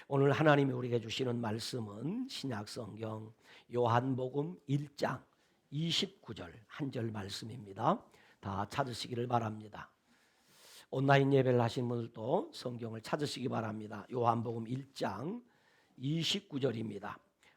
오늘 하나님이 우리에게 주시는 말씀은 신약성경 요한복음 1장 29절 한 절 말씀입니다. 다 찾으시기를 바랍니다. 온라인 예배를 하신 분들도 성경을 찾으시기 바랍니다. 요한복음 1장 29절입니다.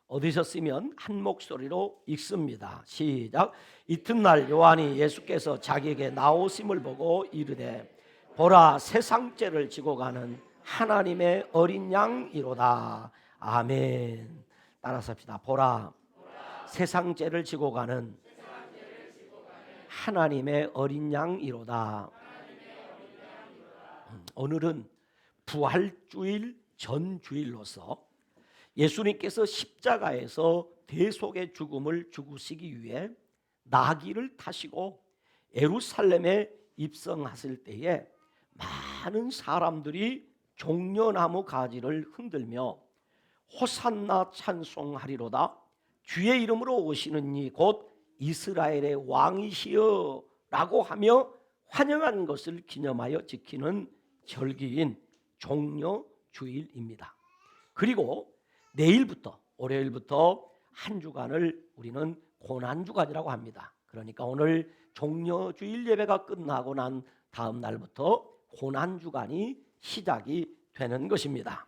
어디서 쓰면 한 목소리로 읽습니다. 시작. 이튿날 요한이 예수께서 자기에게 나오심을 보고 이르되 보라, 세상죄를 지고 가는 하나님의 어린 양이로다. 아멘. 따라서 합시다. 보라, 세상죄를 지고 가는 하나님의 어린 양이로다. 오늘은 부활주일 전주일로서 예수님께서 십자가에서 대속의 죽음을 죽으시기 위해 나귀를 타시고 예루살렘에 입성하실 때에 많은 사람들이 종려나무 가지를 흔들며 호산나 찬송하리로다. 주의 이름으로 오시는 이 곧 이스라엘의 왕이시여 라고 하며 환영한 것을 기념하여 지키는 절기인 종려주일입니다. 그리고 내일부터 월요일부터 한 주간을 우리는 고난주간이라고 합니다. 그러니까 오늘 종려주일 예배가 끝나고 난 다음 날부터 고난주간이 시작이 되는 것입니다.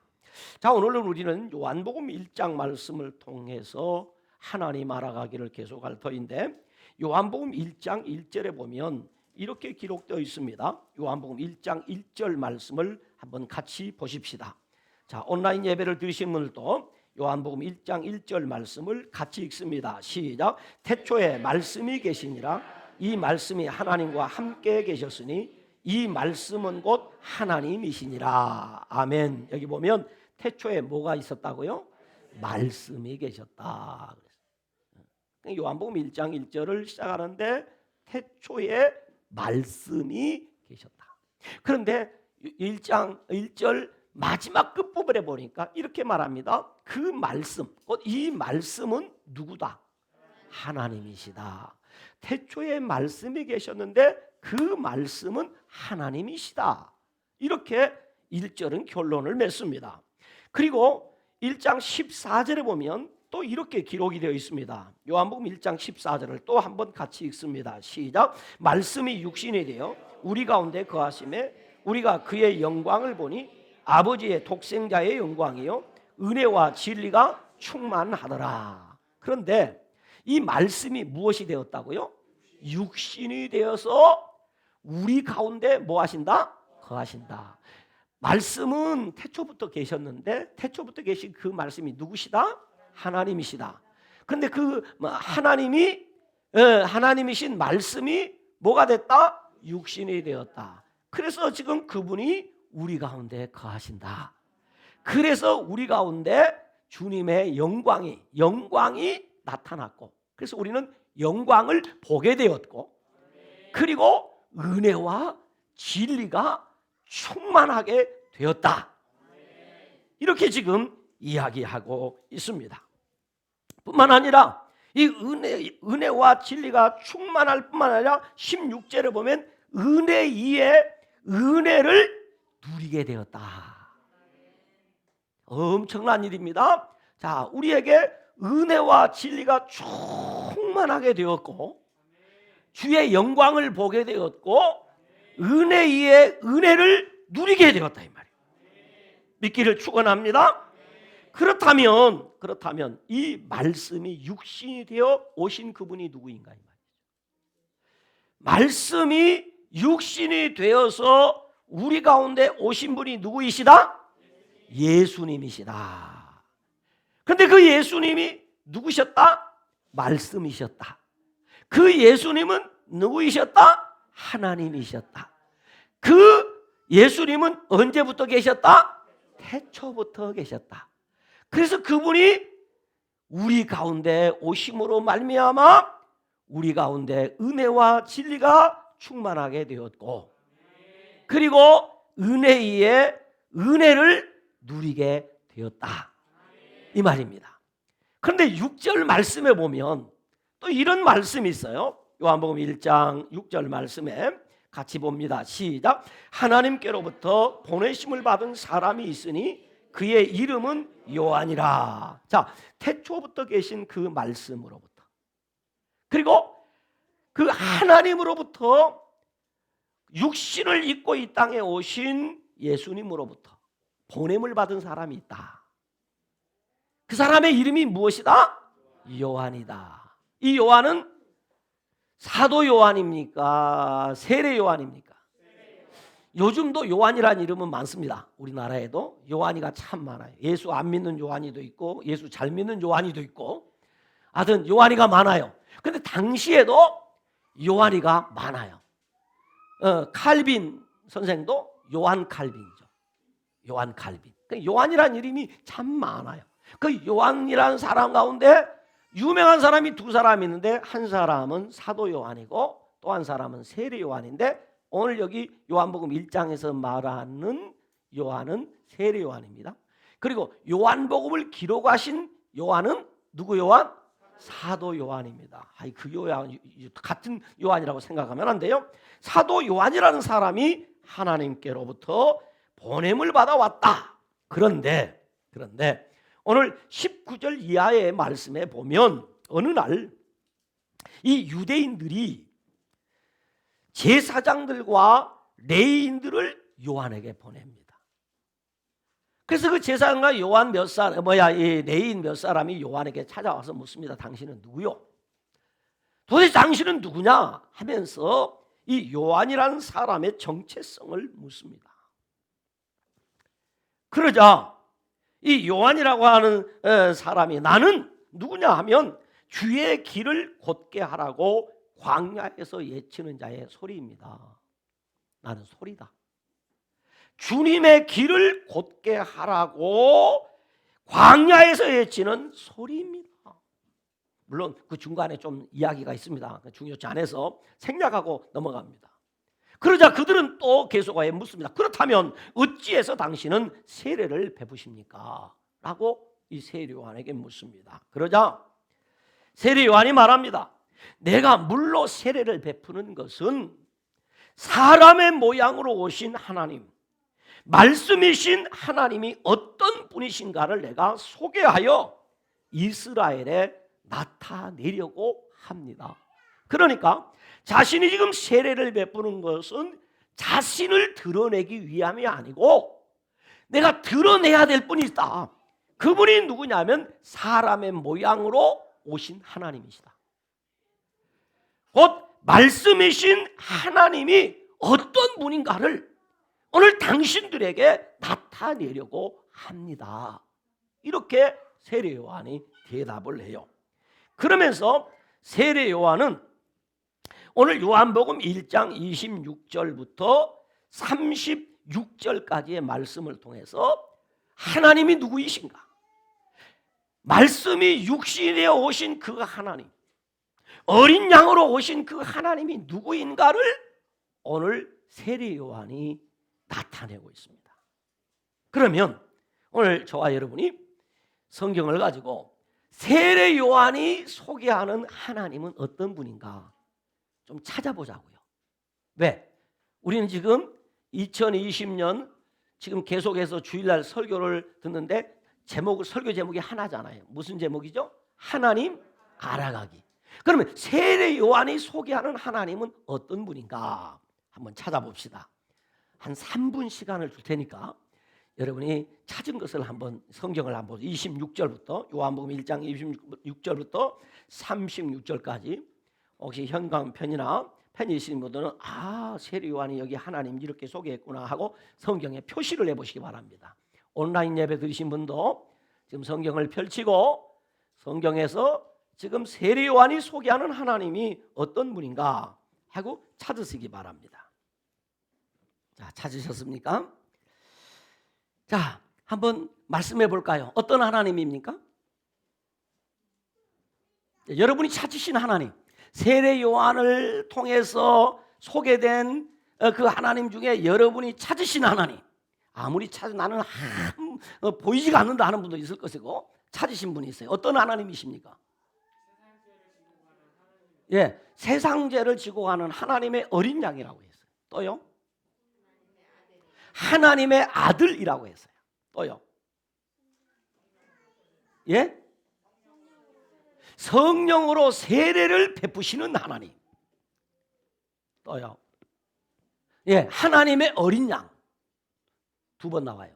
자, 오늘은 우리는 요한복음 1장 말씀을 통해서 하나님 알아가기를 계속할 터인데, 요한복음 1장 1절에 보면 이렇게 기록되어 있습니다. 요한복음 1장 1절 말씀을 한번 같이 보십시다. 자, 온라인 예배를 드리신 분들도 요한복음 1장 1절 말씀을 같이 읽습니다. 시작. 태초에 말씀이 계시니라. 이 말씀이 하나님과 함께 계셨으니 이 말씀은 곧 하나님이시니라. 아멘. 여기 보면 태초에 뭐가 있었다고요? 말씀이 계셨다. 요한복음 1장 1절을 시작하는데 태초에 말씀이 계셨다. 그런데 1장 1절 마지막 끝부분에 보니까 이렇게 말합니다. 그 말씀, 곧 이 말씀은 누구다? 하나님이시다. 태초에 말씀이 계셨는데 그 말씀은 하나님이시다. 이렇게 1절은 결론을 맺습니다. 그리고 1장 14절에 보면 또 이렇게 기록이 되어 있습니다. 요한복음 1장 14절을 또 한번 같이 읽습니다. 시작. 말씀이 육신이 되어 우리 가운데 거하심에 우리가 그의 영광을 보니 아버지의 독생자의 영광이요 은혜와 진리가 충만하더라. 그런데 이 말씀이 무엇이 되었다고요? 육신이 되어서 우리 가운데 뭐 하신다? 거하신다. 말씀은 태초부터 계셨는데 태초부터 계신 그 말씀이 누구시다? 하나님이시다. 그런데 그 하나님이신 말씀이 뭐가 됐다? 육신이 되었다. 그래서 지금 그분이 우리 가운데 거하신다. 그래서 우리 가운데 주님의 영광이 나타났고, 그래서 우리는 영광을 보게 되었고, 그리고 은혜와 진리가 충만하게 되었다. 이렇게 지금 이야기하고 있습니다. 뿐만 아니라 이 은혜와 진리가 충만할 뿐만 아니라 16절에 보면 은혜 위에 은혜를 누리게 되었다. 엄청난 일입니다. 자, 우리에게 은혜와 진리가 충만하게 되었고 주의 영광을 보게 되었고 은혜 위에 은혜를 누리게 되었다 이 말이에요. 믿기를 축원합니다. 그렇다면 이 말씀이 육신이 되어 오신 그분이 누구인가 이 말이죠. 말씀이 육신이 되어서 우리 가운데 오신 분이 누구이시다? 예수님이시다. 그런데 그 예수님이 누구셨다? 말씀이셨다. 그 예수님은 누구이셨다? 하나님이셨다. 그 예수님은 언제부터 계셨다? 태초부터 계셨다. 그래서 그분이 우리 가운데 오심으로 말미암아 우리 가운데 은혜와 진리가 충만하게 되었고, 그리고 은혜 위에 은혜를 누리게 되었다 이 말입니다. 그런데 6절 말씀에 보면 또 이런 말씀이 있어요. 요한복음 1장 6절 말씀에 같이 봅니다. 시작. 하나님께로부터 보내심을 받은 사람이 있으니 그의 이름은 요한이라. 자, 태초부터 계신 그 말씀으로부터, 그리고 그 하나님으로부터 육신을 입고 이 땅에 오신 예수님으로부터 보냄을 받은 사람이 있다. 그 사람의 이름이 무엇이다? 요한이다. 이 요한은 사도 요한입니까? 세례 요한입니까? 요즘도 요한이라는 이름은 많습니다. 우리나라에도 요한이가 참 많아요. 예수 안 믿는 요한이도 있고 예수 잘 믿는 요한이도 있고, 하여튼 요한이가 많아요. 근데 당시에도 요한이가 많아요. 칼빈 선생도 요한 칼빈이죠. 요한 칼빈. 요한이라는 이름이 참 많아요. 그 요한이라는 사람 가운데 유명한 사람이 두 사람 있는데, 한 사람은 사도 요한이고 또 한 사람은 세례 요한인데, 오늘 여기 요한복음 1장에서 말하는 요한은 세례 요한입니다. 그리고 요한복음을 기록하신 요한은 누구 요한? 사도 요한입니다. 그 요한 같은 요한이라고 생각하면 안 돼요. 사도 요한이라는 사람이 하나님께로부터 보냄을 받아왔다. 그런데 오늘 19절 이하의 말씀에 보면 어느 날 이 유대인들이 제사장들과 레위인들을 요한에게 보냅니다. 그래서 그 제사장과 이 레위인 몇 사람이 요한에게 찾아와서 묻습니다. 당신은 누구요? 도대체 당신은 누구냐? 하면서 이 요한이라는 사람의 정체성을 묻습니다. 그러자 이 요한이라고 하는 사람이 나는 누구냐 하면 주의 길을 곧게 하라고 광야에서 외치는 자의 소리입니다. 나는 소리다. 주님의 길을 곧게 하라고 광야에서 외치는 소리입니다. 물론 그 중간에 좀 이야기가 있습니다. 중요치 않아서 생략하고 넘어갑니다. 그러자 그들은 또 계속하여 묻습니다. 그렇다면 어찌해서 당신은 세례를 베푸십니까? 라고 이 세례 요한에게 묻습니다. 그러자 세례 요한이 말합니다. 내가 물로 세례를 베푸는 것은 사람의 모양으로 오신 하나님, 말씀이신 하나님이 어떤 분이신가를 내가 소개하여 이스라엘에 나타내려고 합니다. 그러니까 자신이 지금 세례를 베푸는 것은 자신을 드러내기 위함이 아니고 내가 드러내야 될 분이 있다. 그분이 누구냐면 사람의 모양으로 오신 하나님이시다. 곧 말씀이신 하나님이 어떤 분인가를 오늘 당신들에게 나타내려고 합니다. 이렇게 세례 요한이 대답을 해요. 그러면서 세례 요한은 오늘 요한복음 1장 26절부터 36절까지의 말씀을 통해서 하나님이 누구이신가, 말씀이 육신이 되어 오신 그 하나님, 어린 양으로 오신 그 하나님이 누구인가를 오늘 세례 요한이 나타내고 있습니다. 그러면 오늘 저와 여러분이 성경을 가지고 세례 요한이 소개하는 하나님은 어떤 분인가 좀 찾아보자고요. 왜? 우리는 지금 2020년 지금 계속해서 주일날 설교를 듣는데 설교 제목이 하나잖아요. 무슨 제목이죠? 하나님 알아가기. 그러면 세례 요한이 소개하는 하나님은 어떤 분인가 한번 찾아봅시다. 한 3분 시간을 줄 테니까 여러분이 찾은 것을 한번 성경을 한번 보세요. 26절부터 요한복음 1장 26절부터 36절까지 혹시 현관편이나 펜이 있으신 분들은 세례 요한이 여기 하나님 이렇게 소개했구나 하고 성경에 표시를 해보시기 바랍니다. 온라인 예배 드리신 분도 지금 성경을 펼치고 성경에서 지금 세례 요한이 소개하는 하나님이 어떤 분인가 하고 찾으시기 바랍니다. 자, 찾으셨습니까? 자, 한번 말씀해 볼까요? 어떤 하나님입니까? 여러분이 찾으신 하나님, 세례 요한을 통해서 소개된 그 하나님 중에 여러분이 찾으신 하나님, 아무리 나는 보이지가 않는다 하는 분도 있을 것이고 찾으신 분이 있어요. 어떤 하나님이십니까? 세상 죄를 지고 가는 하나님의 어린 양이라고 했어요. 또요? 하나님의 아들이라고 했어요. 또요? 예? 성령으로 세례를 베푸시는 하나님. 또요. 예, 하나님의 어린 양. 2번 나와요.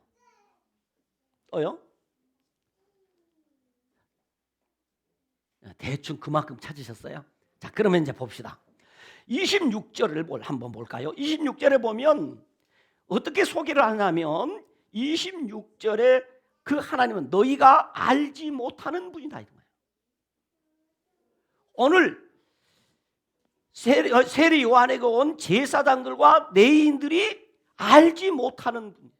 또요. 대충 그만큼 찾으셨어요? 자, 그러면 이제 봅시다. 26절을 한번 볼까요? 26절에 보면 어떻게 소개를 하냐면 26절에 그 하나님은 너희가 알지 못하는 분이다 이런 거예요. 오늘 세례 요한에게 온 제사장들과 레위인들이 알지 못하는 분.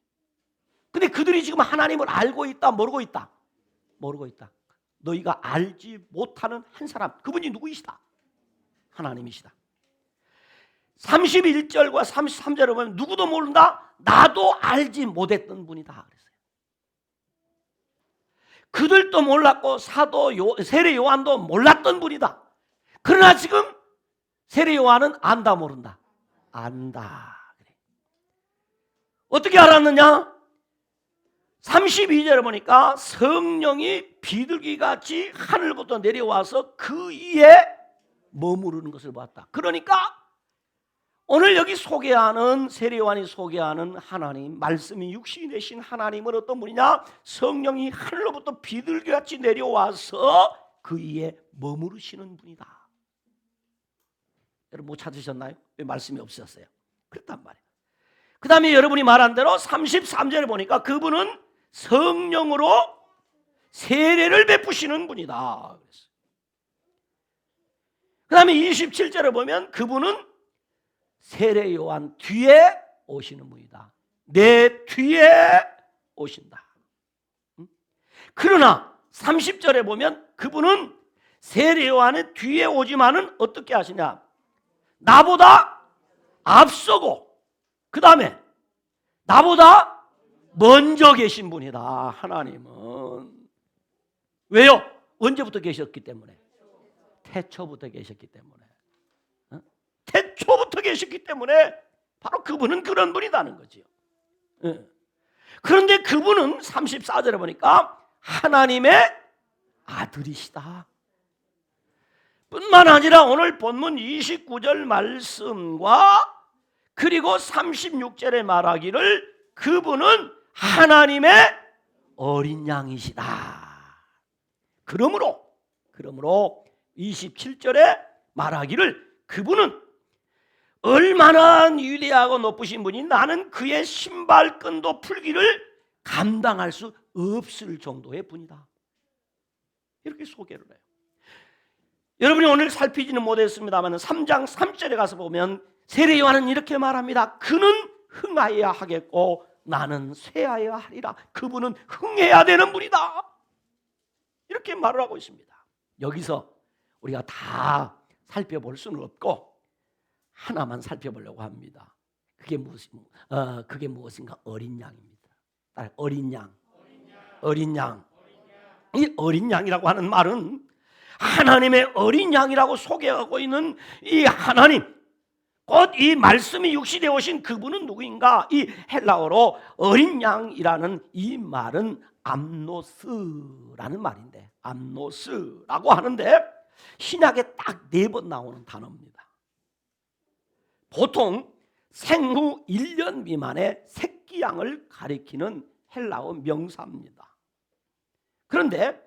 근데 그들이 지금 하나님을 알고 있다, 모르고 있다? 모르고 있다. 너희가 알지 못하는 한 사람, 그분이 누구이시다? 하나님이시다. 31절과 33절에 보면 누구도 모른다, 나도 알지 못했던 분이다 그랬어요. 그들도 몰랐고 세례 요한도 몰랐던 분이다. 그러나 지금 세례 요한은 안다, 모른다? 안다. 그래. 어떻게 알았느냐? 32절에 보니까 성령이 비둘기같이 하늘부터 내려와서 그 위에 머무르는 것을 봤다. 그러니까 오늘 여기 소개하는 세례 요한이 소개하는 하나님, 말씀이 육신이 되신 하나님은 어떤 분이냐? 성령이 하늘로부터 비둘기같이 내려와서 그 위에 머무르시는 분이다. 여러분 못 찾으셨나요? 왜 말씀이 없으셨어요? 그렇단 말이에요. 그 다음에 여러분이 말한 대로 33절에 보니까 그분은 성령으로 세례를 베푸시는 분이다. 그 다음에 27절에 보면 그분은 세례 요한 뒤에 오시는 분이다. 내 뒤에 오신다. 그러나 30절에 보면 그분은 세례 요한의 뒤에 오지만은 어떻게 하시냐? 나보다 앞서고 그 다음에 나보다 먼저 계신 분이다. 하나님은. 왜요? 언제부터 계셨기 때문에? 태초부터 계셨기 때문에. 태초부터 계셨기 때문에 바로 그분은 그런 분이라는 거죠. 그런데 그분은 34절에 보니까 하나님의 아들이시다. 뿐만 아니라 오늘 본문 29절 말씀과 그리고 36절에 말하기를 그분은 하나님의 어린 양이시다. 그러므로 27절에 말하기를 그분은 얼마나 위대하고 높으신 분이 나는 그의 신발끈도 풀기를 감당할 수 없을 정도의 분이다. 이렇게 소개를 해요. 여러분이 오늘 살피지는 못했습니다만 3장 3절에 가서 보면 세례 요한은 이렇게 말합니다. 그는 흥하여야 하겠고 나는 쇠하여야 하리라. 그분은 흥해야 되는 분이다. 이렇게 말을 하고 있습니다. 여기서 우리가 다 살펴볼 수는 없고 하나만 살펴보려고 합니다. 그게 무엇인가? 어린 양입니다. 어린 양. 어린 양. 이 어린 양이라고 하는 말은 하나님의 어린 양이라고 소개하고 있는 이 하나님, 곧 이 말씀이 육신에 오신 그분은 누구인가? 이 헬라어로 어린 양이라는 이 말은 암노스라는 말인데, 암노스라고 하는데 신약에 딱 4번 나오는 단어입니다. 보통 생후 1년 미만의 새끼 양을 가리키는 헬라어 명사입니다. 그런데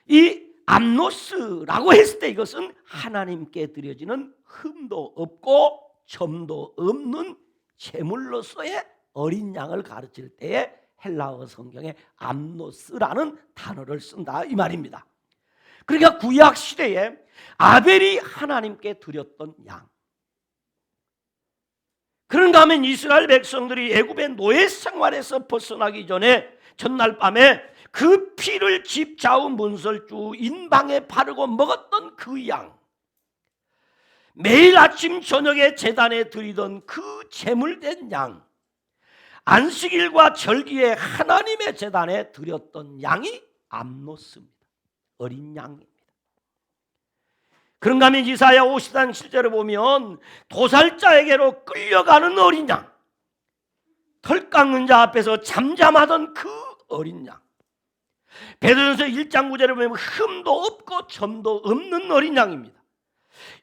이 암노스라고 했을 때 이것은 하나님께 드려지는 흠도 없고 점도 없는 제물로서의 어린 양을 가르칠 때에 헬라어 성경에 암노스라는 단어를 쓴다 이 말입니다. 그러니까 구약 시대에 아벨이 하나님께 드렸던 양. 그런가 하면 이스라엘 백성들이 애굽의 노예 생활에서 벗어나기 전에 전날 밤에 그 피를 집 좌우 문설주 인방에 바르고 먹었던 그 양, 매일 아침 저녁에 제단에 드리던 그 제물된 양, 안식일과 절기에 하나님의 제단에 드렸던 양이 암노스입니다. 어린 양입니다. 그런가 하면 이사야 50장 7절에 보면 도살자에게로 끌려가는 어린 양, 털 깎는 자 앞에서 잠잠하던 그 어린 양, 베드로전서 1장 9절에 보면 흠도 없고 점도 없는 어린 양입니다.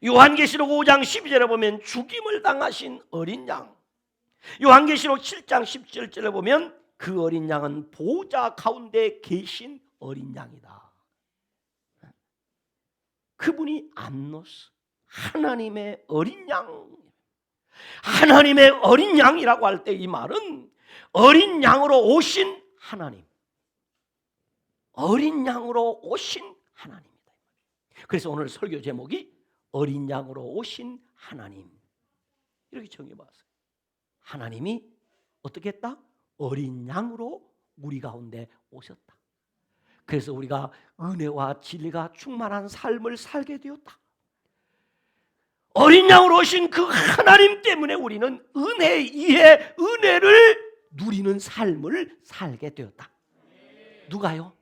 요한계시록 5장 12절에 보면 죽임을 당하신 어린 양. 요한계시록 7장 17절에 보면 그 어린 양은 보호자 가운데 계신 어린 양이다. 그분이 암노스, 하나님의 어린 양. 하나님의 어린 양이라고 할 때 이 말은 어린 양으로 오신 하나님, 어린 양으로 오신 하나님입니다. 그래서 오늘 설교 제목이 어린 양으로 오신 하나님, 이렇게 정해봤어요. 하나님이 어떻게 했다? 어린 양으로 우리 가운데 오셨다. 그래서 우리가 은혜와 진리가 충만한 삶을 살게 되었다. 어린 양으로 오신 그 하나님 때문에 우리는 은혜에 의해 은혜를 누리는 삶을 살게 되었다. 누가요?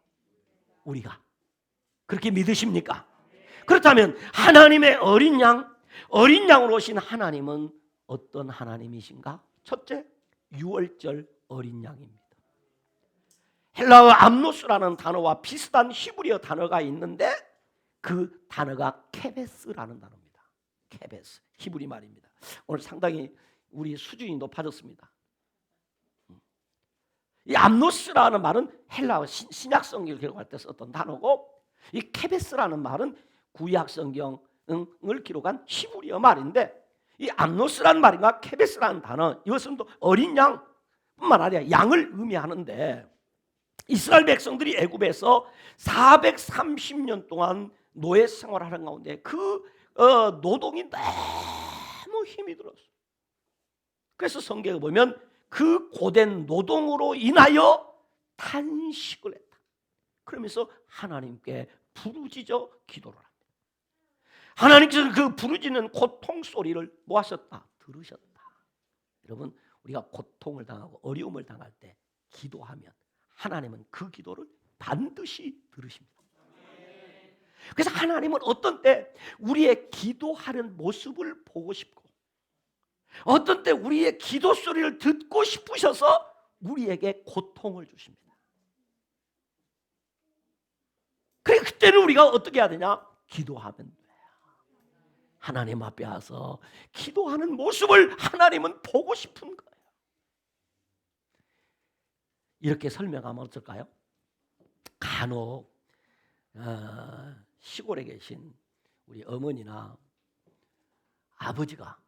우리가. 그렇게 믿으십니까? 그렇다면 하나님의 어린 양으로 오신 하나님은 어떤 하나님이신가? 첫째, 유월절 어린 양입니다. 헬라어 암노스라는 단어와 비슷한 히브리어 단어가 있는데 그 단어가 케베스라는 단어입니다. 케베스, 히브리 말입니다. 오늘 상당히 우리 수준이 높아졌습니다. 이 암노스라는 말은 헬라어 신약 성경을 기록할 때 썼던 단어고, 이 케베스라는 말은 구약 성경을 기록한 히브리어 말인데, 이 암노스라는 말인가 케베스라는 단어, 이것은 또 어린 양뿐만 아니라 양을 의미하는데, 이스라엘 백성들이 애굽에서 430년 동안 노예 생활하는 가운데 그 노동이 너무 힘이 들었어. 그래서 성경에 보면 그 고된 노동으로 인하여 탄식을 했다. 그러면서 하나님께 부르짖어 기도를 합니다. 하나님께서는 그 부르짖는 고통 소리를 뭐 하셨다? 들으셨다. 여러분, 우리가 고통을 당하고 어려움을 당할 때 기도하면 하나님은 그 기도를 반드시 들으십니다. 그래서 하나님은 어떤 때 우리의 기도하는 모습을 보고 싶고, 어떤 때 우리의 기도 소리를 듣고 싶으셔서 우리에게 고통을 주십니다. 그래, 그때는 우리가 어떻게 해야 되냐? 기도하면 돼요. 하나님 앞에 와서 기도하는 모습을 하나님은 보고 싶은 거예요. 이렇게 설명하면 어떨까요? 간혹 시골에 계신 우리 어머니나 아버지가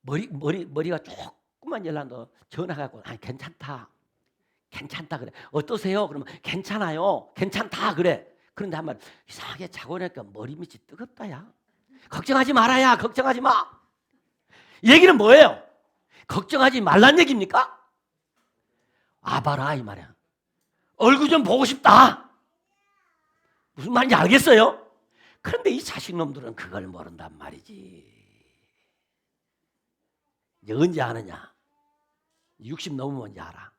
머리가 조금만 열난다 전화하고 아니 괜찮다 그래. 어떠세요? 그러면 괜찮아요. 괜찮다 그래. 그런데 한 번 이상하게 자고 나니까 머리 밑이 뜨겁다. 야 걱정하지 말아야. 걱정하지 마. 이 얘기는 뭐예요? 걱정하지 말란 얘기입니까? 아봐라 이 말이야. 얼굴 좀 보고 싶다. 무슨 말인지 알겠어요? 그런데 이 자식놈들은 그걸 모른단 말이지. 이제 언제 아느냐? 60 넘으면 이제 알아.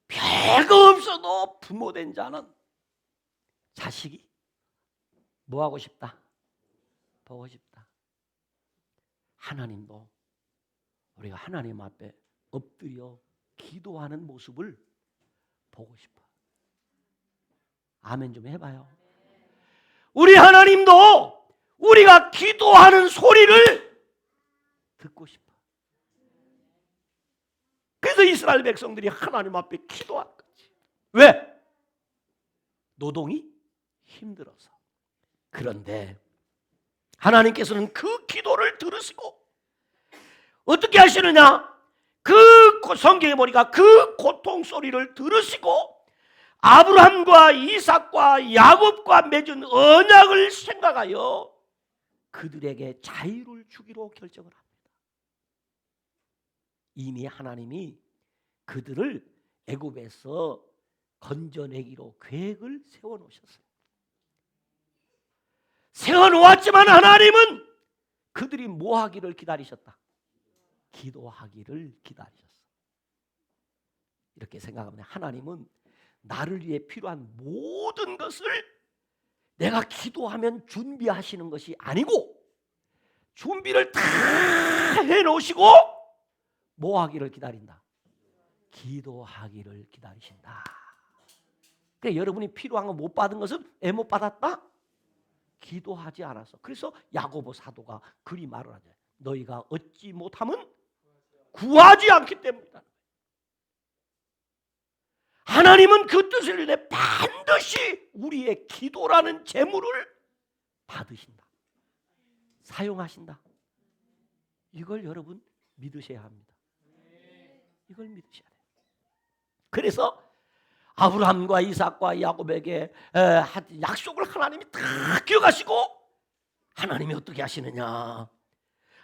별거 없어도 부모 된 자는 자식이 뭐 하고 싶다? 보고 싶다. 하나님도 우리가 하나님 앞에 엎드려 기도하는 모습을 보고 싶어. 아멘 좀 해봐요. 우리 하나님도 우리가 기도하는 소리를 듣고 싶어. 그래서 이스라엘 백성들이 하나님 앞에 기도한 거지. 왜? 노동이 힘들어서. 그런데 하나님께서는 그 기도를 들으시고 어떻게 하시느냐? 그 성경에 보니까 그 고통 소리를 들으시고 아브라함과 이삭과 야곱과 맺은 언약을 생각하여 그들에게 자유를 주기로 결정을 합니다. 이미 하나님이 그들을 애굽에서 건져내기로 계획을 세워놓으셨어요. 세워놓았지만 하나님은 그들이 뭐 하기를 기다리셨다? 기도하기를 기다리셨어. 이렇게 생각하면 하나님은 나를 위해 필요한 모든 것을 내가 기도하면 준비하시는 것이 아니고 준비를 다 해놓으시고 뭐 하기를 기다린다? 기도하기를 기다리신다. 그러니까 여러분이 필요한 거 못 받은 것은 왜 못 받았다? 기도하지 않아서. 그래서 야고보 사도가 그리 말을 하죠. 너희가 얻지 못하면 구하지 않기 때문이다. 하나님은 그 뜻을 위해 반드시 우리의 기도라는 재물을 받으신다. 사용하신다. 이걸 여러분 믿으셔야 합니다. 이걸 믿으셔야 돼요. 그래서 아브라함과 이삭과 야곱에게 약속을 하나님이 다 기억하시고 하나님이 어떻게 하시느냐?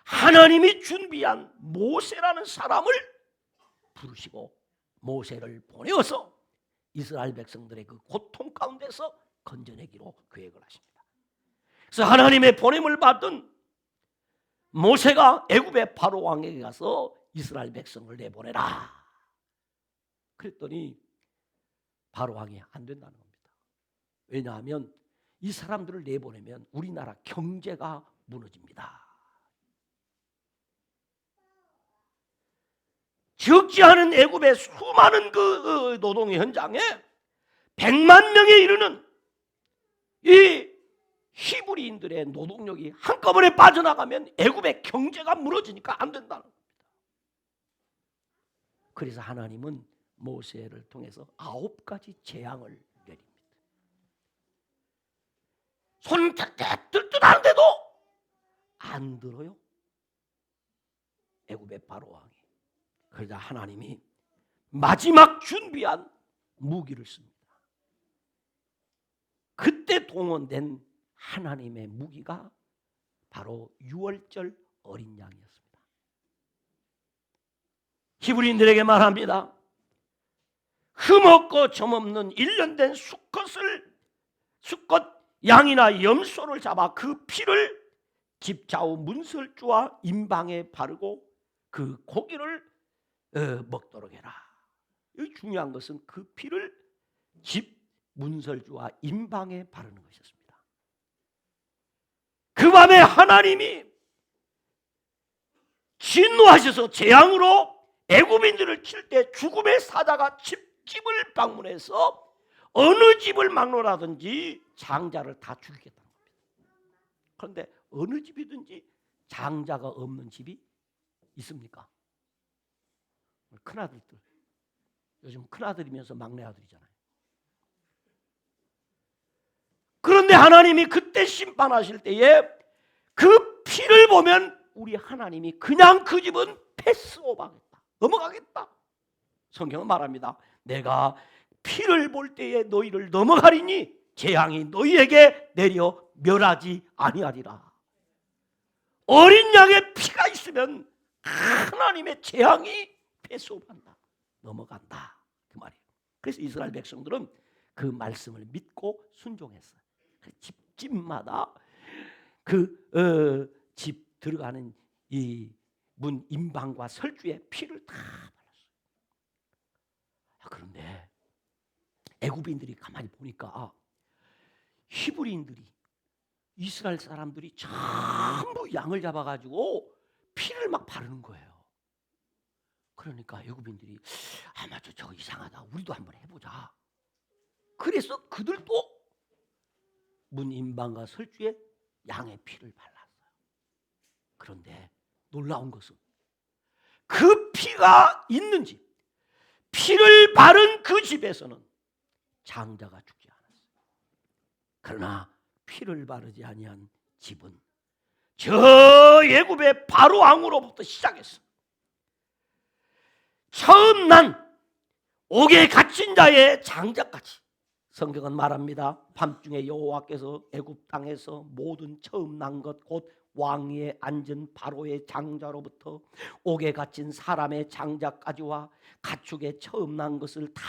하나님이 준비한 모세라는 사람을 부르시고 모세를 보내어서 이스라엘 백성들의 그 고통 가운데서 건져내기로 계획을 하십니다. 그래서 하나님의 보냄을 받은 모세가 애굽의 바로 왕에게 가서 이스라엘 백성을 내보내라. 그랬더니 바로 왕이 안 된다는 겁니다. 왜냐하면 이 사람들을 내보내면 우리나라 경제가 무너집니다. 적지 않은 애굽의 수많은 그 노동 현장에 100만 명에 이르는 이 히브리인들의 노동력이 한꺼번에 빠져나가면 애굽의 경제가 무너지니까 안 된다는 겁니다. 그래서 하나님은 모세를 통해서 9가지 재앙을 내립니다. 손 들듯 하는데도 안 들어요. 애굽의 바로 왕이. 그러자 하나님이 마지막 준비한 무기를 씁니다. 그때 동원된 하나님의 무기가 바로 유월절 어린 양이었습니다. 히브리인들에게 말합니다. 흠없고 점없는 1년 된 수컷 양이나 염소를 잡아 그 피를 집 좌우 문설주와 임방에 바르고 그 고기를 먹도록 해라. 이 중요한 것은 그 피를 집 문설주와 임방에 바르는 것이었습니다. 그 밤에 하나님이 진노하셔서 재앙으로 애굽인들을 칠 때 죽음의 사자가 집을 방문해서 어느 집을 막론하든지 장자를 다 죽이겠다는 겁니다. 그런데 어느 집이든지 장자가 없는 집이 있습니까? 큰아들들, 요즘 큰아들이면서 막내아들이잖아요. 그런데 하나님이 그때 심판하실 때에 그 피를 보면 우리 하나님이 그냥 그 집은 패스오버하겠다, 넘어가겠다. 성경은 말합니다. 내가 피를 볼 때에 너희를 넘어가리니 재앙이 너희에게 내려 멸하지 아니하리라. 어린 양의 피가 있으면 하나님의 재앙이 패스오버한다, 넘어간다, 그 말이에요. 그래서 이스라엘 백성들은 그 말씀을 믿고 순종했어요. 집마다 그 집 들어가는 이 문 임방과 설주에 피를 다 발랐어요. 그런데 애굽인들이 가만히 보니까 히브리인들이, 이스라엘 사람들이 전부 양을 잡아가지고 피를 막 바르는 거예요. 그러니까 애굽인들이 아마 저거 이상하다, 우리도 한번 해보자. 그래서 그들도 문 임방과 설주에 양의 피를 발랐어요. 그런데 놀라운 것은 그 피가 있는 집, 피를 바른 그 집에서는 장자가 죽지 않았어요. 그러나 피를 바르지 아니한 집은 저 애굽의 바로 왕으로부터 시작했어. 처음 난 옥에 갇힌 자의 장자까지 성경은 말합니다. 밤중에 여호와께서 애굽 땅에서 모든 처음 난 것 곧 왕위에 앉은 바로의 장자로부터 옥에 갇힌 사람의 장자까지와 가축에 처음 난 것을 다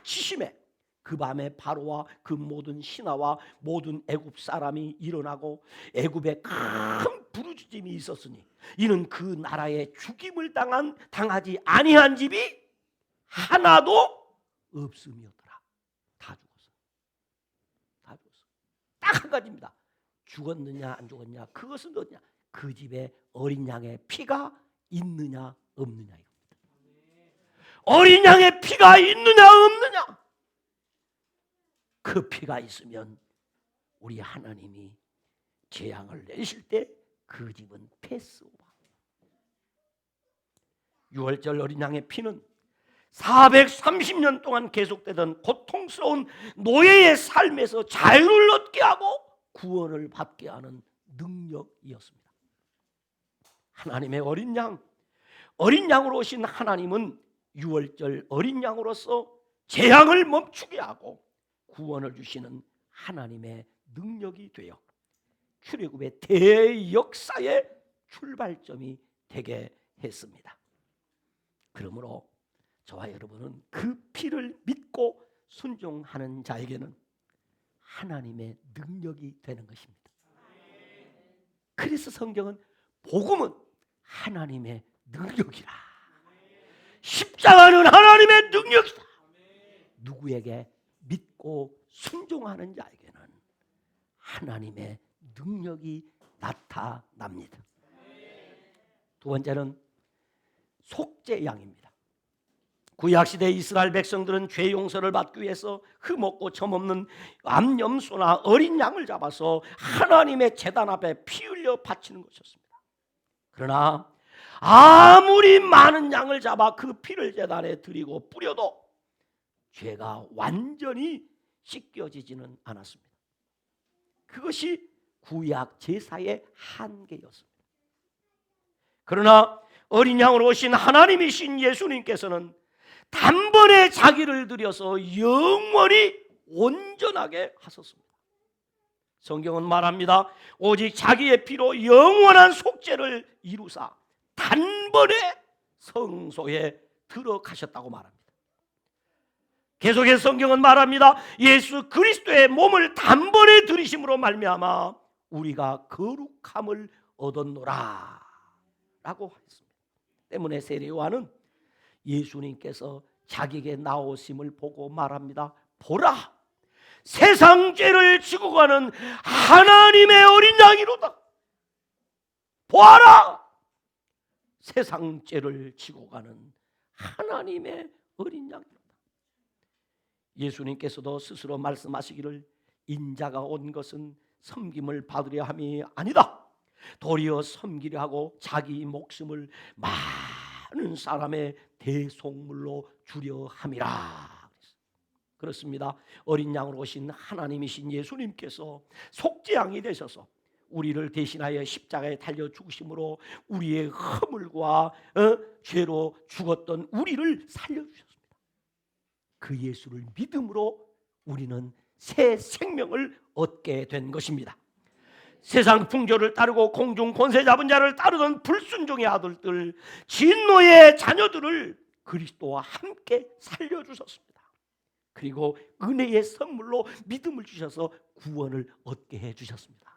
치심해 그 밤에 바로와 그 모든 신하와 모든 애굽 사람이 일어나고 애굽에 큰 부르짖음이 있었으니 이는 그 나라에 죽임을 당하지 아니한 집이 하나도 없음이었더라. 다 죽었어. 다 죽었어. 딱 한 가지입니다. 죽었느냐 안 죽었냐, 그것은 어디냐? 그 집에 어린 양의 피가 있느냐 없느냐 이겁니다. 어린 양의 피가 있느냐 없느냐? 그 피가 있으면 우리 하나님이 재앙을 내실 때 그 집은 패스오버. 유월절 어린 양의 피는 430년 동안 계속되던 고통스러운 노예의 삶에서 자유를 얻게 하고 구원을 받게 하는 능력이었습니다. 하나님의 어린 양으로 오신 하나님은 유월절 어린 양으로서 재앙을 멈추게 하고 구원을 주시는 하나님의 능력이 되어 출애굽의 대역사의 출발점이 되게 했습니다. 그러므로 저와 여러분은 그 피를 믿고 순종하는 자에게는 하나님의 능력이 되는 것입니다. 그래서 성경은 복음은 하나님의 능력이라, 십자가는 하나님의 능력이다. 누구에게 믿고 순종하는 자에게는 하나님의 능력이 나타납니다. 두 번째는 속죄양입니다. 구약시대 이스라엘 백성들은 죄 용서를 받기 위해서 흠없고 점없는 암염소나 어린 양을 잡아서 하나님의 제단 앞에 피 흘려 바치는 것이었습니다. 그러나 아무리 많은 양을 잡아 그 피를 제단에 드리고 뿌려도 죄가 완전히 씻겨지지는 않았습니다. 그것이 구약 제사의 한계였습니다. 그러나 어린 양으로 오신 하나님이신 예수님께서는 단번에 자기를 들여서 영원히 온전하게 하셨습니다. 성경은 말합니다. 오직 자기의 피로 영원한 속죄를 이루사 단번에 성소에 들어가셨다고 말합니다. 계속해서 성경은 말합니다. 예수 그리스도의 몸을 단번에 들이심으로 말미암아 우리가 거룩함을 얻었노라 라고 했습니다. 때문에 세례 요한은 예수님께서 자기에게 나오심을 보고 말합니다. 보라, 세상 죄를 지고 가는 하나님의 어린 양이로다. 보아라, 세상 죄를 지고 가는 하나님의 어린 양이로다. 예수님께서도 스스로 말씀하시기를 인자가 온 것은 섬김을 받으려 함이 아니다. 도리어 섬기려 하고 자기 목숨을 많은 사람의 대속물로 주려 함이라. 그렇습니다. 어린 양으로 오신 하나님이신 예수님께서 속죄양이 되셔서 우리를 대신하여 십자가에 달려 죽으심으로 우리의 허물과 죄로 죽었던 우리를 살려주셨습니다. 그 예수를 믿음으로 우리는 새 생명을 얻게 된 것입니다. 세상 풍조를 따르고 공중 권세 잡은 자를 따르던 불순종의 아들들, 진노의 자녀들을 그리스도와 함께 살려주셨습니다. 그리고 은혜의 선물로 믿음을 주셔서 구원을 얻게 해주셨습니다.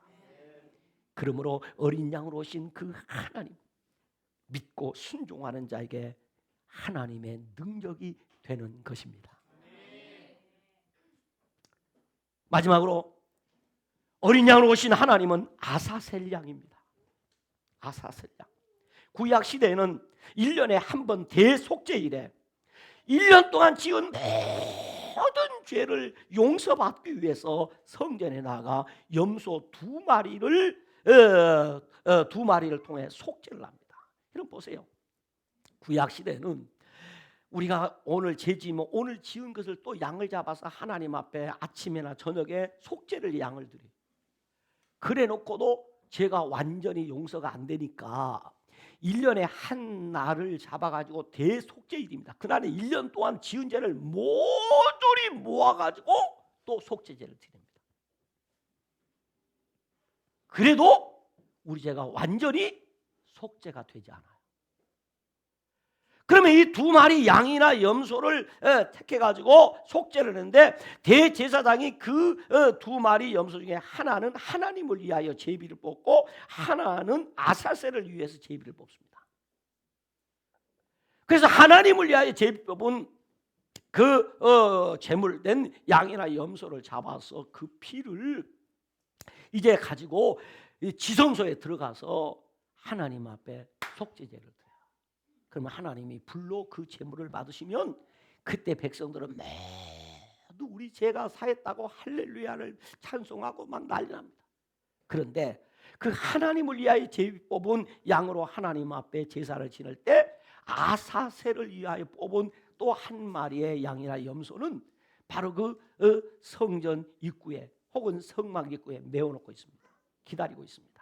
그러므로 어린 양으로 오신 그 하나님, 믿고 순종하는 자에게 하나님의 능력이 되는 것입니다. 마지막으로 어린 양으로 오신 하나님은 아사셀 양입니다. 아사셀 양. 구약 시대에는 1년에 한 번 대속죄일에 1년 동안 지은 모든 죄를 용서받기 위해서 성전에 나가 염소 두 마리를 통해 속죄를 합니다. 여러분 보세요. 구약 시대는 우리가 오늘 죄지면 오늘 지은 것을 또 양을 잡아서 하나님 앞에 아침이나 저녁에 속죄를 양을 드려요. 그래 놓고도 죄가 완전히 용서가 안 되니까 1년에 한 날을 잡아가지고 대속죄일입니다. 그날에 1년 동안 지은 죄를 모조리 모아가지고 또 속죄제를 드립니다. 그래도 우리 죄가 완전히 속죄가 되지 않아요. 그러면 이 두 마리 양이나 염소를 택해가지고 속죄를 했는데 대제사장이 그 두 마리 염소 중에 하나는 하나님을 위하여 제비를 뽑고 하나는 아사셀을 위해서 제비를 뽑습니다. 그래서 하나님을 위하여 제비 뽑은 그 제물된 양이나 염소를 잡아서 그 피를 이제 가지고 지성소에 들어가서 하나님 앞에 속죄제를 드려요. 그러면 하나님이 불로 그 제물을 받으시면 그때 백성들은 모두 우리 죄가 사했다고 할렐루야를 찬송하고 막 난리 납니다. 그런데 그 하나님을 위하여 뽑은 양으로 하나님 앞에 제사를 지낼 때 아사셀을 위하여 뽑은 또 한 마리의 양이나 염소는 바로 그 성전 입구에 혹은 성막 입구에 메워놓고 있습니다. 기다리고 있습니다.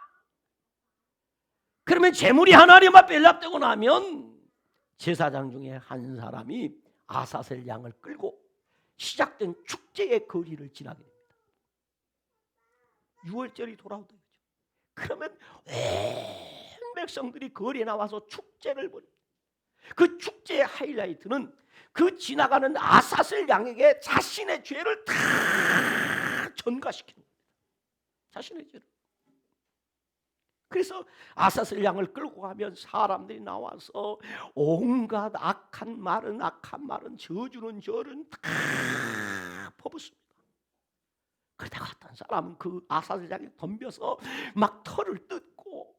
그러면 제물이 하나님 앞에 연락되고 나면 제사장 중에 한 사람이 아사셀 양을 끌고 시작된 축제의 거리를 지나게 됩니다. 6월절이 돌아오더죠. 그러면 온 백성들이 거리에 나와서 축제를 벌입니다. 그 축제의 하이라이트는 그 지나가는 아사셀 양에게 자신의 죄를 다 전가시키는 겁니다. 자신의 죄를. 그래서 아사셀 양을 끌고 가면 사람들이 나와서 온갖 악한 말은 저주는 절은 다 퍼붓습니다. 그러다가 어떤 사람은 그 아사셀 양에 덤벼서 막 털을 뜯고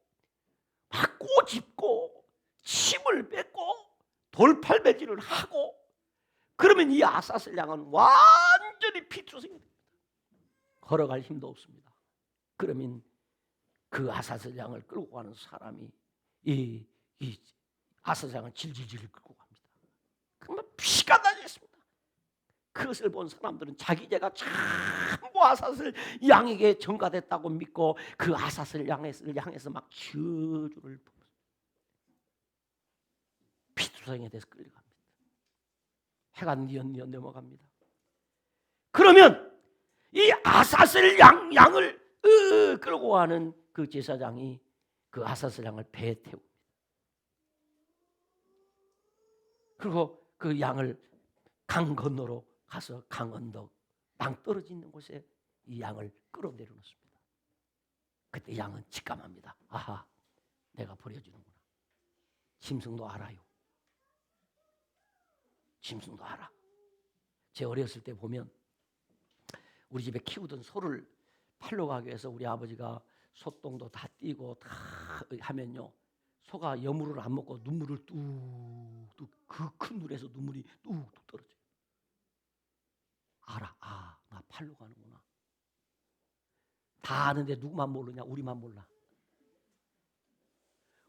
막 꼬집고 침을 뱉고 돌팔매질을 하고, 그러면 이 아사셀 양은 완전히 피투성이 됩니다. 걸어갈 힘도 없습니다. 그러면 그 아사셀 양을 끌고 가는 사람이 이 아사셀 양을 질질질 끌고 갑니다. 그러면 피가 나겠습니다. 그것을 본 사람들은 자기 죄가 전부 아사셀 양에게 전가됐다고 믿고 그 아사셀 양에서 막 저주를 피투성이에 대해서 끌려갑니다. 해가 뉘엿뉘엿 넘어갑니다. 그러면 이 아사셀 양을 끌고 가는 그 제사장이 그 아사셀 양을 배에 태웁니다. 그리고 그 양을 강 건너로 가서 강 언덕 낭떠러지 있는 곳에 이 양을 끌어내려 놓습니다. 그때 양은 직감합니다. 아하, 내가 버려지는구나. 짐승도 알아요. 짐승도 알아. 제 어렸을 때 보면 우리 집에 키우던 소를 팔러 가기 위해서 우리 아버지가 소똥도 다 띄고 다 하면요, 소가 여물을 안 먹고 눈물을 뚝뚝, 그 큰 물에서 눈물이 뚝뚝 떨어져요. 알아. 아, 나 팔러 가는구나. 다 아는데 누구만 모르냐? 우리만 몰라.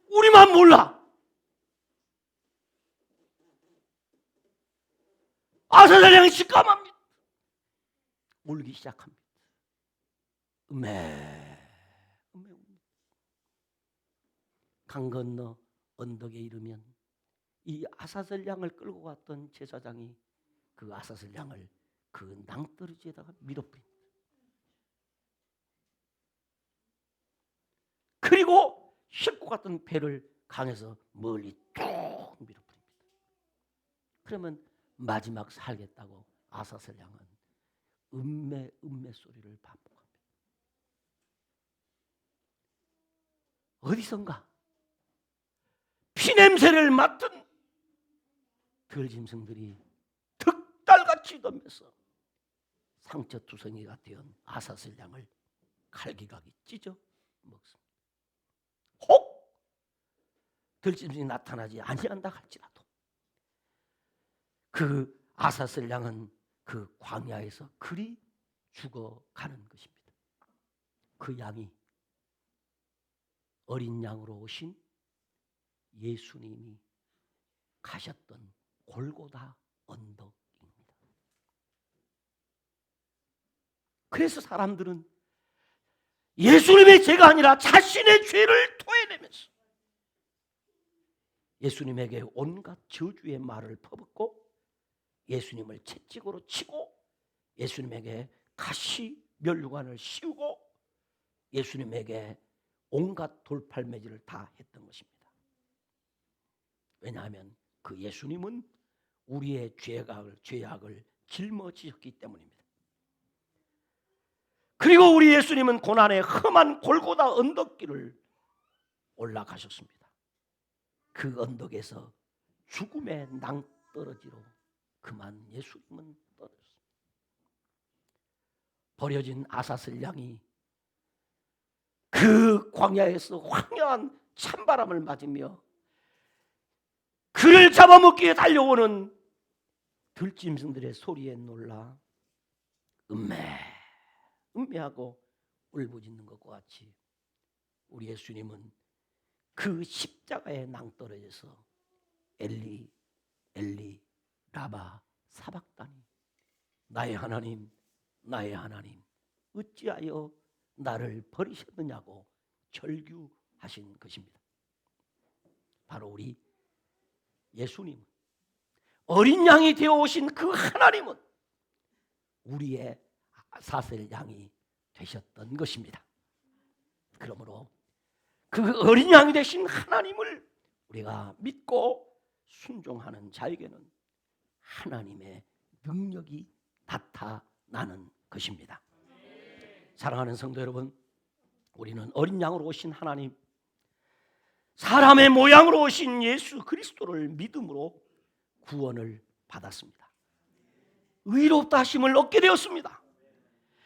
우리만 몰라. 아사셀 양이 직감합니다. 울기 시작합니다. 강 건너 언덕에 이르면 이 아사셀 양을 끌고 갔던 제사장이 그 아사셀 양을 그 낭떠러지에다가 밀어버립니다. 그리고 싣고 갔던 배를 강에서 멀리 쭉 밀어버립니다. 그러면 마지막 살겠다고 아사셀 양은 음매 소리를 반복합니다. 어디선가 피냄새를 맡은 들짐승들이 득달같이 덤벼서 상처투성이가 된 아사셀 양을 칼기각이 찢어 먹습니다. 혹 들짐승이 나타나지 아니한다 할지라도 그 아사셀 양은 그 광야에서 그리 죽어가는 것입니다. 그 양이 어린 양으로 오신 예수님이 가셨던 골고다 언덕입니다. 그래서 사람들은 예수님의 죄가 아니라 자신의 죄를 토해내면서 예수님에게 온갖 저주의 말을 퍼붓고 예수님을 채찍으로 치고 예수님에게 가시 면류관을 씌우고 예수님에게 온갖 돌팔매질을 다 했던 것입니다. 왜냐하면 그 예수님은 우리의 죄악을 짊어지셨기 때문입니다. 그리고 우리 예수님은 고난의 험한 골고다 언덕길을 올라가셨습니다. 그 언덕에서 죽음의 낭떠러지로 그만 예수님은 떨어졌습니다. 버려진 아사셀 양이 그 광야에서 황량한 찬바람을 맞으며 그를 잡아먹기 위해 달려오는 들짐승들의 소리에 놀라 음매하고 울부짖는 것과 같이 우리 예수님은 그 십자가에 낭떠러져서 엘리 엘리 라바 사박다니, 나의 하나님 나의 하나님 어찌하여 나를 버리셨느냐고 절규하신 것입니다. 바로 우리 예수님은, 어린 양이 되어 오신 그 하나님은 우리의 사슬 양이 되셨던 것입니다. 그러므로 그 어린 양이 되신 하나님을 우리가 믿고 순종하는 자에게는 하나님의 능력이 나타나는 것입니다. 사랑하는 성도 여러분, 우리는 어린 양으로 오신 하나님, 사람의 모양으로 오신 예수 그리스도를 믿음으로 구원을 받았습니다. 의롭다 하심을 얻게 되었습니다.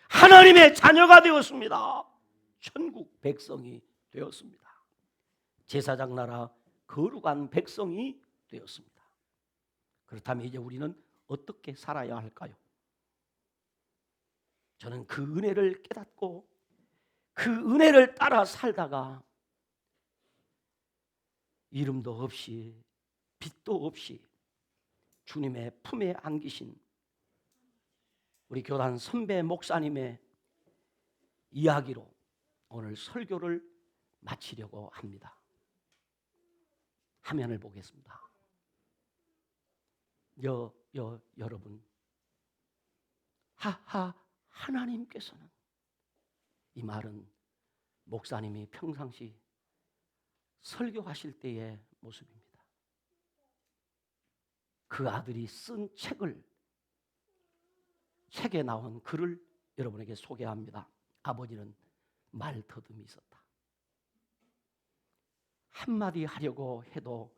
하나님의 자녀가 되었습니다. 천국 백성이 되었습니다. 제사장 나라 거룩한 백성이 되었습니다. 그렇다면 이제 우리는 어떻게 살아야 할까요? 저는 그 은혜를 깨닫고 그 은혜를 따라 살다가 이름도 없이 빛도 없이 주님의 품에 안기신 우리 교단 선배 목사님의 이야기로 오늘 설교를 마치려고 합니다. 화면을 보겠습니다. 여러분, 하나님께서는, 이 말은 목사님이 평상시 설교하실 때의 모습입니다. 그 아들이 쓴 책에 나온 글을 여러분에게 소개합니다. 아버지는 말더듬이 있었다. 한마디 하려고 해도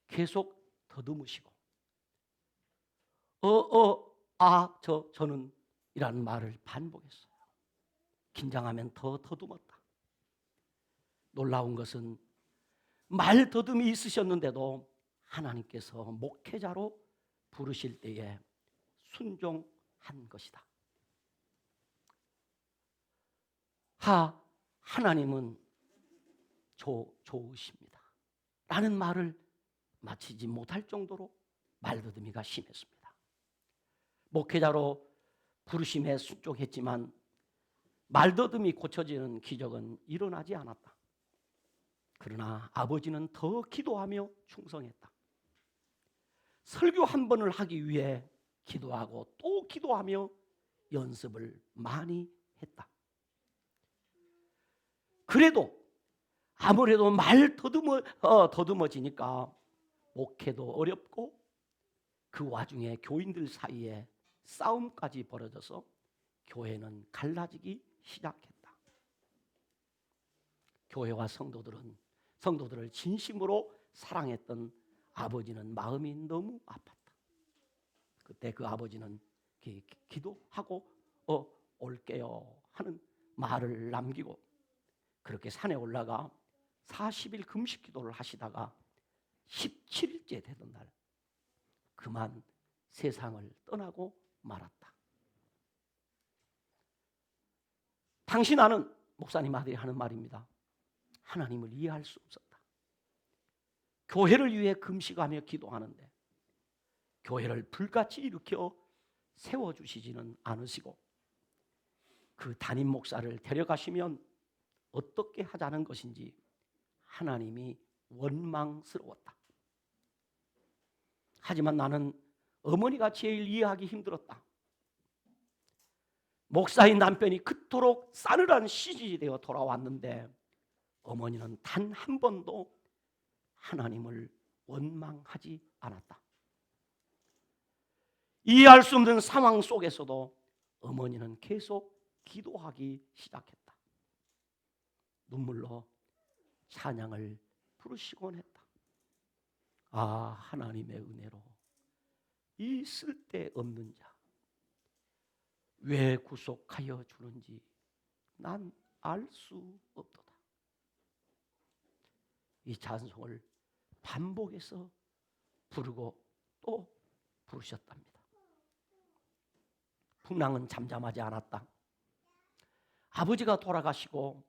계속 더듬으시고 저는 이라는 말을 반복했어요. 긴장하면 더 더듬었다. 놀라운 것은 말더듬이 있으셨는데도 하나님께서 목회자로 부르실 때에 순종한 것이다. 하나님은 좋으십니다 라는 말을 마치지 못할 정도로 말더듬이가 심했습니다. 목회자로 부르심에 순종했지만 말더듬이 고쳐지는 기적은 일어나지 않았다. 그러나 아버지는 더 기도하며 충성했다. 설교 한 번을 하기 위해 기도하고 또 기도하며 연습을 많이 했다. 그래도 아무래도 더듬어지니까 목회도 어렵고 그 와중에 교인들 사이에 싸움까지 벌어져서 교회는 갈라지기 시작했다. 교회와 성도들을 진심으로 사랑했던 아버지는 마음이 너무 아팠다. 그때 그 아버지는 기도하고 올게요 하는 말을 남기고 그렇게 산에 올라가 40일 금식 기도를 하시다가 17일째 되던 날 그만 세상을 떠나고 말았다. 당신 아는 목사님 아들이 하는 말입니다. 하나님을 이해할 수 없었다. 교회를 위해 금식하며 기도하는데 교회를 불같이 일으켜 세워주시지는 않으시고 그 담임 목사를 데려가시면 어떻게 하자는 것인지 하나님이 원망스러웠다. 하지만 나는 어머니가 제일 이해하기 힘들었다. 목사인 남편이 그토록 싸늘한 시집이 되어 돌아왔는데 어머니는 단 한 번도 하나님을 원망하지 않았다. 이해할 수 없는 상황 속에서도 어머니는 계속 기도하기 시작했다. 눈물로 찬양을 부르시곤 했다. 하나님의 은혜로 이 쓸데없는 자 왜 구속하여 주는지 난 알 수 없도다. 이 찬송을 반복해서 부르고 또 부르셨답니다. 풍랑은 잠잠하지 않았다. 아버지가 돌아가시고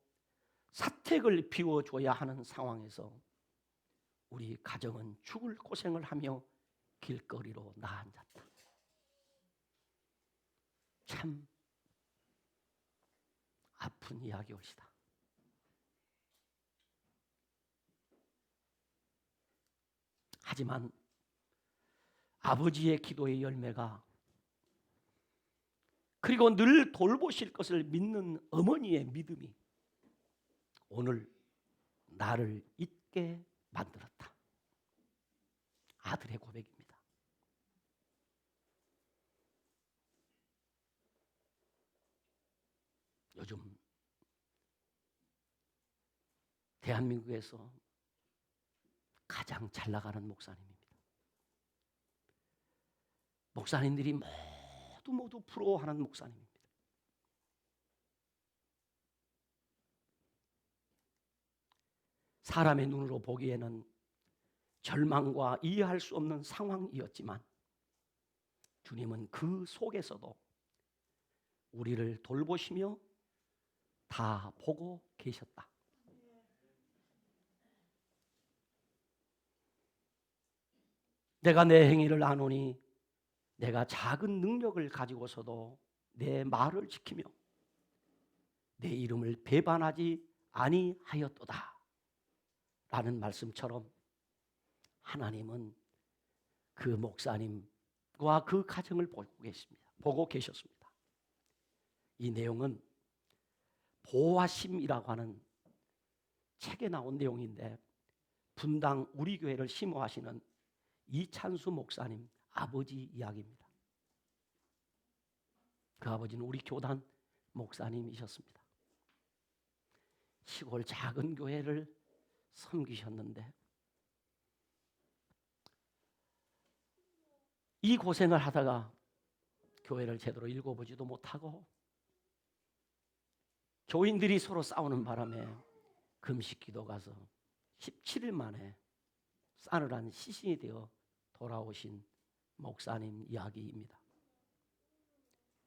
사택을 비워줘야 하는 상황에서 우리 가정은 죽을 고생을 하며 길거리로 나앉았다. 참 아픈 이야기였다. 하지만 아버지의 기도의 열매가, 그리고 늘 돌보실 것을 믿는 어머니의 믿음이 오늘 나를 잊게 만들었다. 아들의 고백입니다. 요즘 대한민국에서 가장 잘 나가는 목사님입니다. 목사님들이 모두 부러워하는 목사님입니다. 사람의 눈으로 보기에는 절망과 이해할 수 없는 상황이었지만 주님은 그 속에서도 우리를 돌보시며 다 보고 계셨다. 내가 내 행위를 아노니 내가 작은 능력을 가지고서도 내 말을 지키며 내 이름을 배반하지 아니하였도다 라는 말씀처럼 하나님은 그 목사님과 그 가정을 보고 계셨습니다. 이 내용은 보화심이라고 하는 책에 나온 내용인데, 분당 우리 교회를 심호하시는 이찬수 목사님 아버지 이야기입니다. 그 아버지는 우리 교단 목사님이셨습니다. 시골 작은 교회를 섬기셨는데 이 고생을 하다가 교회를 제대로 읽어보지도 못하고 교인들이 서로 싸우는 바람에 금식기도 가서 17일 만에 싸늘한 시신이 되어 돌아오신 목사님 이야기입니다.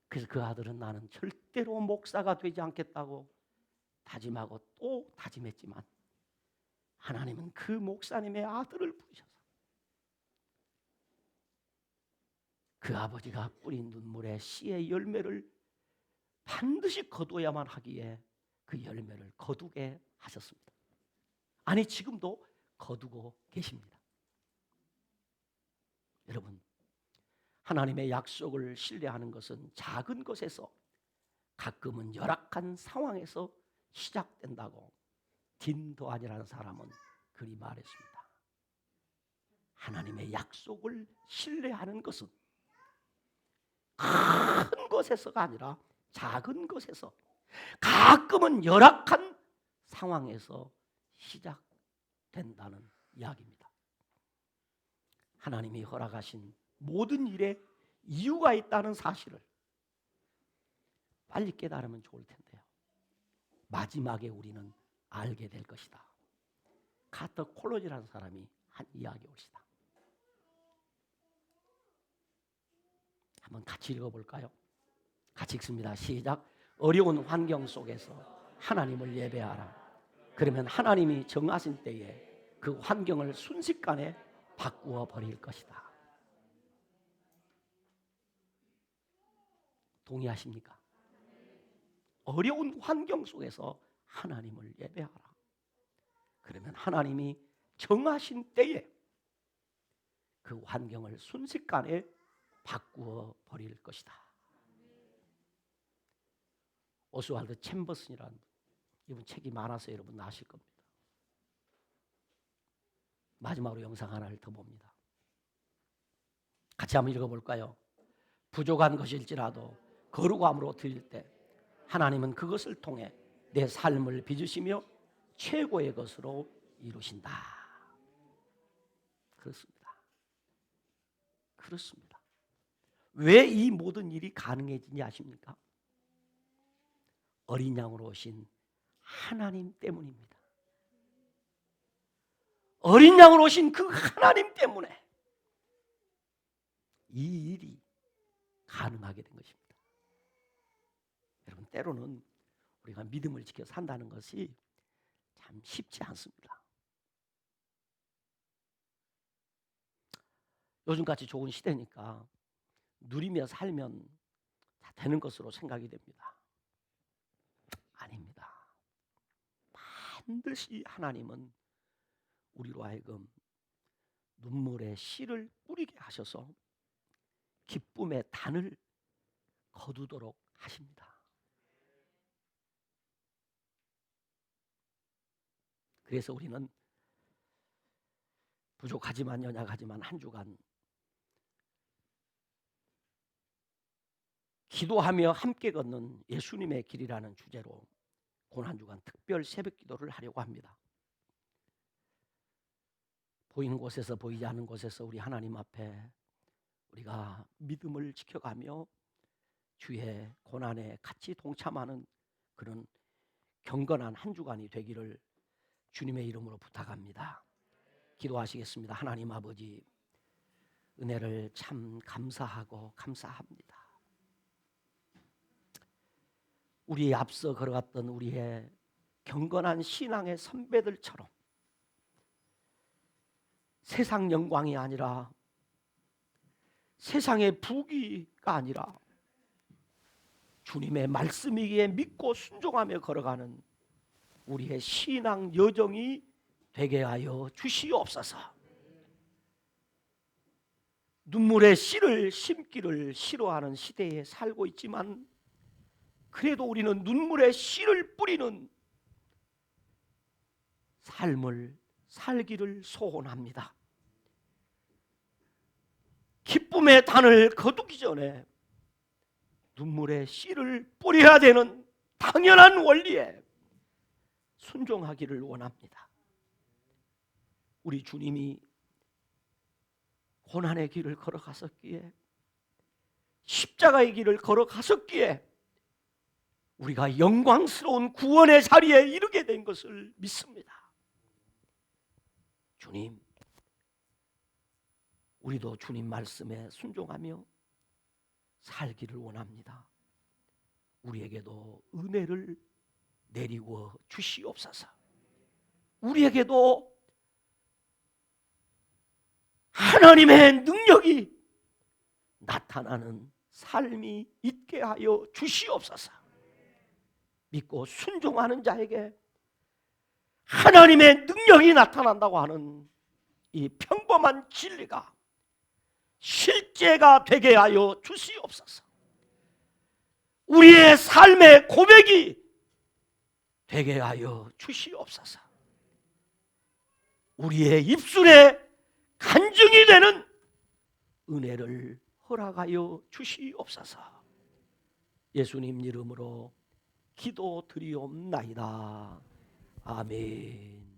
그래서 그 아들은 나는 절대로 목사가 되지 않겠다고 다짐하고 또 다짐했지만 하나님은 그 목사님의 아들을 부르셔서 그 아버지가 뿌린 눈물의 씨의 열매를 반드시 거두어야만 하기에 그 열매를 거두게 하셨습니다. 아니, 지금도 거두고 계십니다. 여러분, 하나님의 약속을 신뢰하는 것은 작은 것에서, 가끔은 열악한 상황에서 시작된다고 딘도안이라는 사람은 그리 말했습니다. 하나님의 약속을 신뢰하는 것은 큰 것에서가 아니라 작은 것에서, 가끔은 열악한 상황에서 시작된다는 이야기입니다. 하나님이 허락하신 모든 일에 이유가 있다는 사실을 빨리 깨달으면 좋을 텐데요. 마지막에 우리는 알게 될 것이다. 카터 콜로지라는 사람이 한 이야기입니다. 한번 같이 읽어볼까요? 같이 읽습니다. 시작. 어려운 환경 속에서 하나님을 예배하라. 그러면 하나님이 정하신 때에 그 환경을 순식간에 바꾸어 버릴 것이다. 동의하십니까? 어려운 환경 속에서 하나님을 예배하라. 그러면 하나님이 정하신 때에 그 환경을 순식간에 바꾸어 버릴 것이다. 오스왈드 챔버슨이라는 이분 책이 많아서 여러분 아실 겁니다. 마지막으로 영상 하나를 더 봅니다. 같이 한번 읽어볼까요? 부족한 것일지라도 거룩함으로 드릴 때 하나님은 그것을 통해 내 삶을 빚으시며 최고의 것으로 이루신다. 그렇습니다. 그렇습니다. 왜 이 모든 일이 가능해지는지 아십니까? 어린 양으로 오신 하나님 때문입니다. 어린 양으로 오신 그 하나님 때문에 이 일이 가능하게 된 것입니다. 여러분, 때로는 우리가 믿음을 지켜 산다는 것이 참 쉽지 않습니다. 요즘같이 좋은 시대니까 누리며 살면 다 되는 것으로 생각이 됩니다. 아닙니다. 반드시 하나님은 우리로 하여금 눈물의 씨를 뿌리게 하셔서 기쁨의 단을 거두도록 하십니다. 그래서 우리는 부족하지만 연약하지만 한 주간 기도하며 함께 걷는 예수님의 길이라는 주제로 고난 주간 특별 새벽 기도를 하려고 합니다. 보이는 곳에서 보이지 않는 곳에서 우리 하나님 앞에 우리가 믿음을 지켜가며 주의 고난에 같이 동참하는 그런 경건한 한 주간이 되기를 주님의 이름으로 부탁합니다. 기도하시겠습니다. 하나님 아버지, 은혜를 참 감사하고 감사합니다. 우리 앞서 걸어갔던 우리의 경건한 신앙의 선배들처럼 세상 영광이 아니라 세상의 부귀가 아니라 주님의 말씀이기에 믿고 순종하며 걸어가는 우리의 신앙 여정이 되게 하여 주시옵소서. 눈물의 씨를 심기를 싫어하는 시대에 살고 있지만 그래도 우리는 눈물의 씨를 뿌리는 삶을 살기를 소원합니다. 기쁨의 단을 거두기 전에 눈물의 씨를 뿌려야 되는 당연한 원리에 순종하기를 원합니다. 우리 주님이 고난의 길을 걸어가셨기에, 십자가의 길을 걸어가셨기에 우리가 영광스러운 구원의 자리에 이르게 된 것을 믿습니다. 주님, 우리도 주님 말씀에 순종하며 살기를 원합니다. 우리에게도 은혜를 내리고 주시옵소서. 우리에게도 하나님의 능력이 나타나는 삶이 있게 하여 주시옵소서. 믿고 순종하는 자에게 하나님의 능력이 나타난다고 하는 이 평범한 진리가 실제가 되게 하여 주시옵소서. 우리의 삶의 고백이 되게 하여 주시옵소서. 우리의 입술에 간증이 되는 은혜를 허락하여 주시옵소서. 예수님 이름으로 기도드리옵나이다. 아멘.